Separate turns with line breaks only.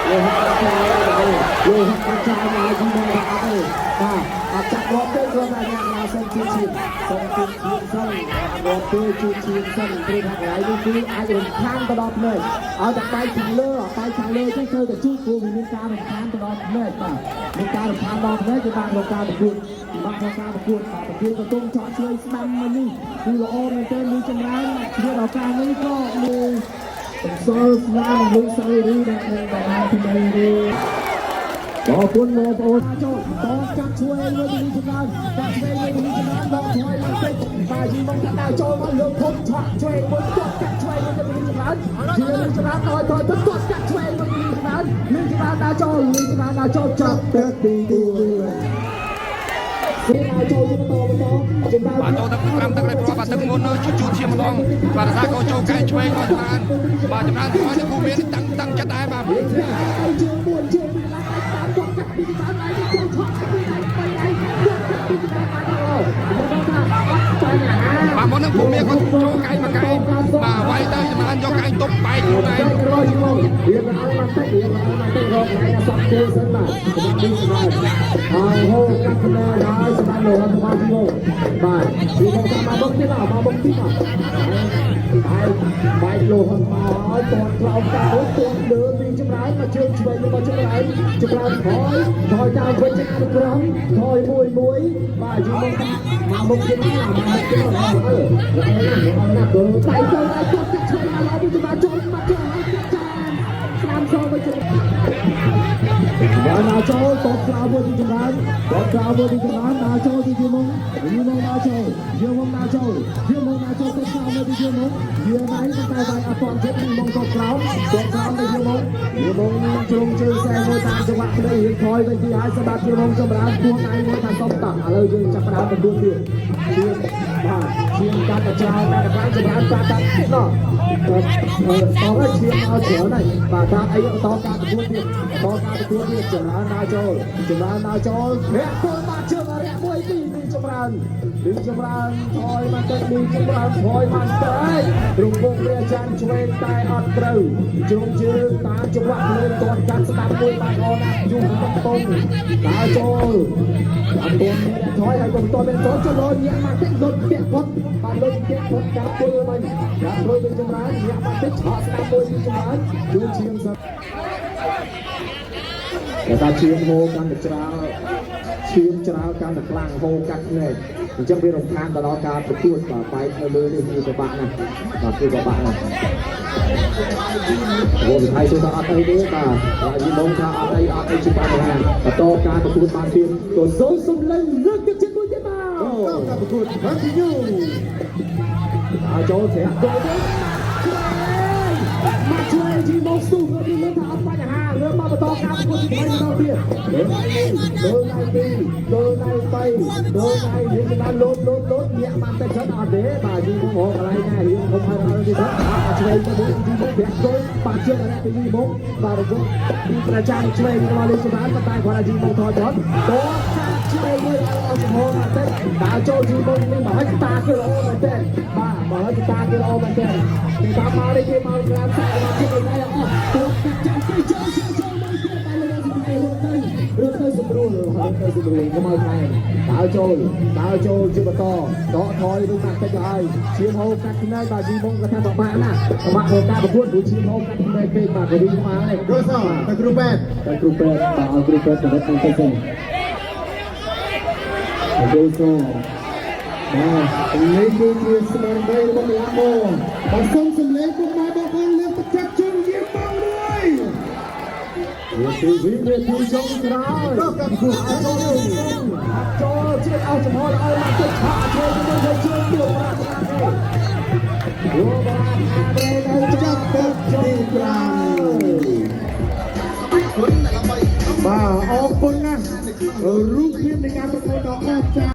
เลยหักใจเลยหักใจมาที่นี่นะครับอาจจะรอบด้วยตัวแบบอย่างเราส่งทีมส่งทีมส่งรอบด้วยทีมส่งทีมทางไหนนี่คืออาจจะข้ามตลอดเลยเอาจากไปทางเลือที่เคยกับชื่อครูมีการข้ามตลอดเลยป่ะมีการข้ามตลอดเลยจะบางโอกาสประกวดบางโอกาสประกวดกระตุ้งช็อตช่วยสตัมมันนี่คือโอ้มันเป็นมีจังไรเพื่อเราการนี้ก็มีโซ่สนามลุงใส่ดีนะในตลาดที่ไม่ดีขอบคุณโมโปโจต้องจับช่วยเรื่องนี้จังนั้นจับช่วยเรื่องนี้จังนั้นต้องช่วยมันเป็นตายยิงมองตาโจมาเลือกพบช็อตช่วยมันตบจับช่วยเรื่องนี้จังนั้นเชื่อเรื่องจังนั้นต่อยต้องตบจับช่วยเรื่องนี้จังนั้นเรื่องจังนั้นตาโจจับเตะดีបាទចូលទឹក5ទឹកនេះប្រវត្តិទឹកមុនជួឈាមម្ដងបាទថាក៏ចូលកែឆ្វេងក៏បានបាទចម្រើនថយទៅគូមានតាំងចិត្តដែរបាទបាទមុននឹងគូមានក៏ចូលកែមកកែបាទវាយទៅចម្រើនយកកែតុបបែកខ្លួនឯងរៀបឲ្យមកតិចរកថ្ងៃសក់គូសិនបាទហើយហូរកាត់ផ្លែហើយសម្រាប់លោករដ្ឋបាលទីបាទទីមកតាមមកទៀតមកទៀតហើយបែកលោកហ្នឹងមកតតក្រោមតាមមួយតតលើពីចម្រើនមកជើងឆ្វេងមកចម្រើនថយតាមវិញទៅក្រោមថយមួយបាទយូរមកមុខទៀតមកទៀតមកណាទៅតៃទៅតតឆ្វេងមកឡើយពីចម្រើនចូលមកចូលស្នាមចូលមកចូលបានណាចូលតតក្រោមមួយពីចម្រើនណាចូលទីយូរមកណាចូលយូរមកណាចូលតតក្រោមមួយពីយូរមកវាណៃតែបានអត់ទាន់ជិតមកតតក្រោមទៅយូរមកជ្រុងជើងសែមួយតាមចង្វាក់ភ្លេងរៀងថយវិញទីហើយសម្រាប់យូរមកចម្រើនទួងឯងមកថាសុំតឥឡូវយើងចាប់ផ្ដើមទទួលទៀតបាទជាងកាត់ចោលតែបានចម្រើនកាត់ណោះតោះឈាមមកច្រើនហើយបាទតាមអីតការទទួលទៀតចម្រើនដើរចូលអ្នកពលមកជើងរយៈមួយពីចម្រើនថយមកទឹកចម្រើនថយមកទៅរំពងព្រះច័ន្ទឆ្វេងតែអត់ត្រូវជ្រុងជើងតាមចង្វាក់ភ្លេងទាត់កាត់ស្ដាប់មួយបានអណាយូរកំពុងដើរចូលអត់ទាន់ថយហើយកំពុងមានចូលចលោញាក់មកតិចលុតពាក់គាត់បានលុតពាក់គាត់កាប់ពុលវិញដាក់ធ្វើเป็นចម្រើនញាក់មកតិចឆក់ស្ដាប់មួយចម្រើនជួឈាមសិនតែថាឈាមហូរកាន់តែច្រើនកាន់តែខ្លាំងហូរកាត់ភ្នែកអញ្ចឹងវារំខានទៅដល់ការប្រកួតបាទបែកនៅលើនេះគឺពិបាកណាស់បាទគឺពិបាកណាស់វងថៃសូមថាអត់អីទេបាទហើយយីមកថាអត់អីជាបញ្ហាបន្តការប្រកួតបានទៀតក៏សូមសំឡេងលើកទឹកចិត្តមួយទៀតបាទការប្រកួត continue ដល់ចូលស្រាក់ចូលទៅមកជួយជីមកស៊ូទៅលើថាអត់បញ្ហាលើមកបន្តការប្រកួតទី2ដល់ទៀតលើណៃយើងបានលោតញាក់បានតែច្រើនអត់ទេបាទយីមកកន្លែងណាយើងខ្ញុំឲ្យដល់ទីទៅឆ្វេងទៅទីមកប្រាក់ចូលបាទជើងរ៉ាពីមកបាទរកពីប្រចាំឆ្វេងមកលេងសម្រាប់តែគាត់ឲ្យយីមកថយគាត់តោះឆ្វេងមួយអត់ចំហមកតែដើរចូលយីមកនេះមកឲ្យតាគឺល្អមែនទេបាទមកឲ្យតាគឺល្អមែនទេពីតាមមកនេះគេមកក្រាបសាក់មកជិះទៅអស់ទូចាំទៅចូលមកទៀតបានលើរត់ទៅសម្រួលកុំឲ្យថែដើរចូលជាបន្តដកថយរូបកាត់តិចហើយឈាមហូរកាត់ផ្នែកបាទជីមកគាត់ថាបបាក់ណាបបាក់ការប្រកួតព្រោះឈាមហូរកាត់ផ្នែកពេកបាទរីមកហើយគ្រូសទៅគ្រូពេទ្យបាទឲ្យគ្រូពេទ្យទៅរត់ទៅទៅទៅទៅទៅសូនេះគឺជាស្មារតីរបស់អ្នកមកបើសុំសម្លេងពុកមកបងប្អូនលើកទឹកចិត្តជើងយាមបងមួយវាទីចុងក្រោយដល់កាប់គូឲ្យចូលជិះឲ្យចំហឲ្យមកទឹកឆាជួយទៅជើងទៀតបាទលោកបាទចាប់ទឹកទី5បាទអរគុណណាស់រូបភាពនៃការប្រកួតដ៏អស្ចារ្យ